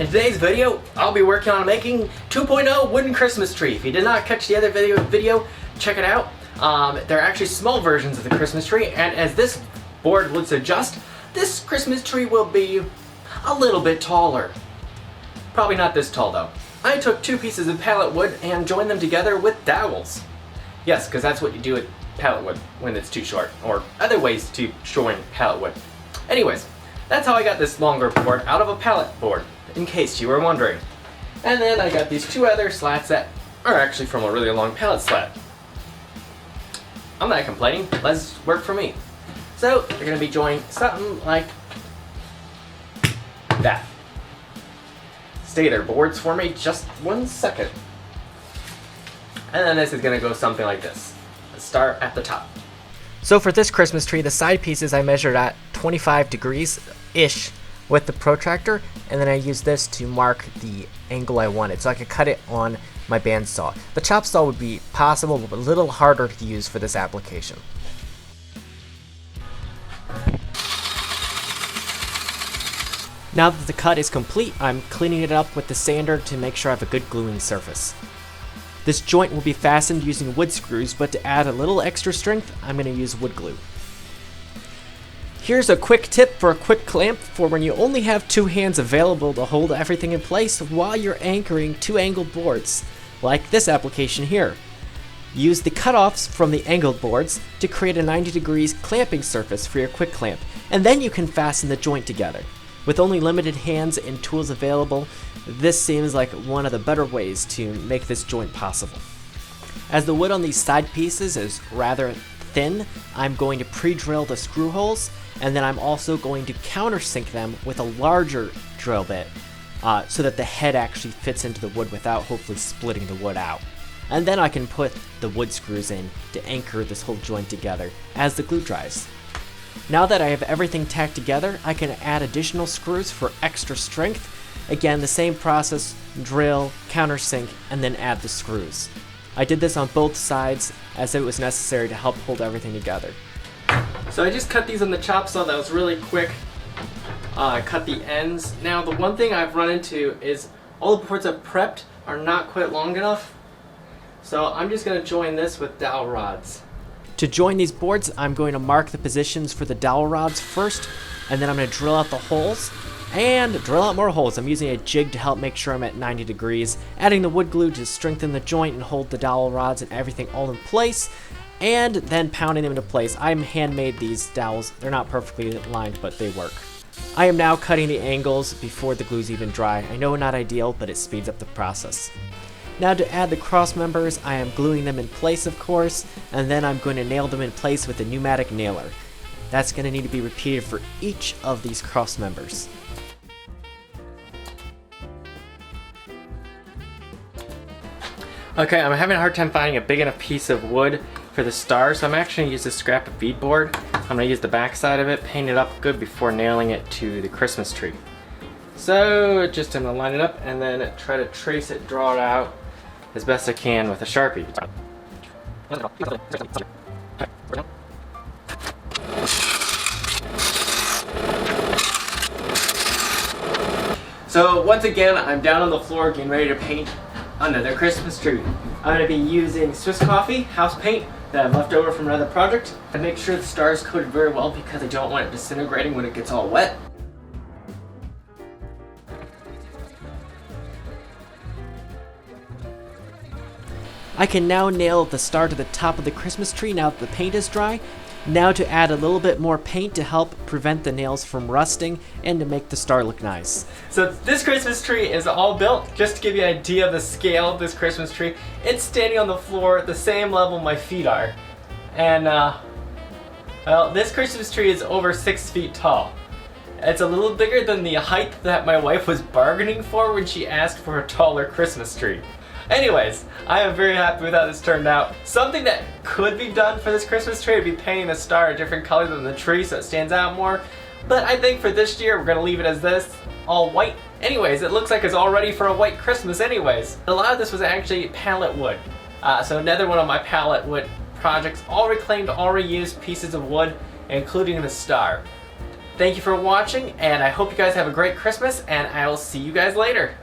In today's video, I'll be working on making 2.0 wooden Christmas tree. If you did not catch the other video, check it out. They're actually small versions of the Christmas tree, and as this board would suggest, this Christmas tree will be a little bit taller. Probably not this tall though. I took two pieces of pallet wood and joined them together with dowels. Yes, because that's what you do with pallet wood when it's too short, or other ways to join pallet wood. Anyways, that's how I got this longer board out of a pallet board, in case you were wondering. And then I got these two other slats that are actually from a really long pallet slat. I'm not complaining, let's work for me. So, they're going to be joined something like that. Stay there, boards, for me just 1 second. And then this is going to go something like this. Let's start at the top. So for this Christmas tree, the side pieces I measured at 25 degrees-ish with the protractor, and then I used this to mark the angle I wanted so I could cut it on my bandsaw. The chop saw would be possible, but a little harder to use for this application. Now that the cut is complete, I'm cleaning it up with the sander to make sure I have a good gluing surface. This joint will be fastened using wood screws, but to add a little extra strength, I'm going to use wood glue. Here's a quick tip for a quick clamp for when you only have two hands available to hold everything in place while you're anchoring two angled boards, like this application here. Use the cutoffs from the angled boards to create a 90 degrees clamping surface for your quick clamp, and then you can fasten the joint together. With only limited hands and tools available, this seems like one of the better ways to make this joint possible. As the wood on these side pieces is rather thin, I'm going to pre-drill the screw holes, and then I'm also going to countersink them with a larger drill bit so that the head actually fits into the wood without hopefully splitting the wood out. And then I can put the wood screws in to anchor this whole joint together as the glue dries. Now that I have everything tacked together, I can add additional screws for extra strength. Again, the same process, drill, countersink, and then add the screws. I did this on both sides as it was necessary to help hold everything together. So I just cut these on the chop saw. That was really quick. I cut the ends. Now the one thing I've run into is all the boards I've prepped are not quite long enough. So I'm just going to join this with dowel rods. To join these boards, I'm going to mark the positions for the dowel rods first, and then I'm going to drill out the holes and drill out more holes. I'm using a jig to help make sure I'm at 90 degrees, adding the wood glue to strengthen the joint and hold the dowel rods and everything all in place, and then pounding them into place. I'm handmade these dowels. They're not perfectly lined, but they work. I am now cutting the angles before the glue's even dry. I know not ideal, but it speeds up the process. Now to add the cross members, I am gluing them in place, of course, and then I'm going to nail them in place with a pneumatic nailer. That's going to need to be repeated for each of these cross members. Okay, I'm having a hard time finding a big enough piece of wood for the star, so I'm actually going to use this scrap of beadboard. I'm going to use the back side of it, paint it up good before nailing it to the Christmas tree. So just I'm going to line it up and then try to trace it, draw it out as best I can with a Sharpie. So once again, I'm down on the floor getting ready to paint another Christmas tree. I'm going to be using Swiss Coffee house paint that I've left over from another project. I make sure the star is coated very well because I don't want it disintegrating when it gets all wet. I can now nail the star to the top of the Christmas tree now that the paint is dry. Now to add a little bit more paint to help prevent the nails from rusting and to make the star look nice. So this Christmas tree is all built. Just to give you an idea of the scale of this Christmas tree, it's standing on the floor at the same level my feet are. And well, this Christmas tree is over 6 feet tall. It's a little bigger than the height that my wife was bargaining for when she asked for a taller Christmas tree. Anyways, I am very happy with how this turned out. Something that could be done for this Christmas tree would be painting the star a different color than the tree so it stands out more. But I think for this year, we're going to leave it as this, all white. Anyways, it looks like it's all ready for a white Christmas anyways. A lot of this was actually pallet wood. So another one of my pallet wood projects, all reclaimed, all reused pieces of wood, including the star. Thank you for watching, and I hope you guys have a great Christmas, and I will see you guys later.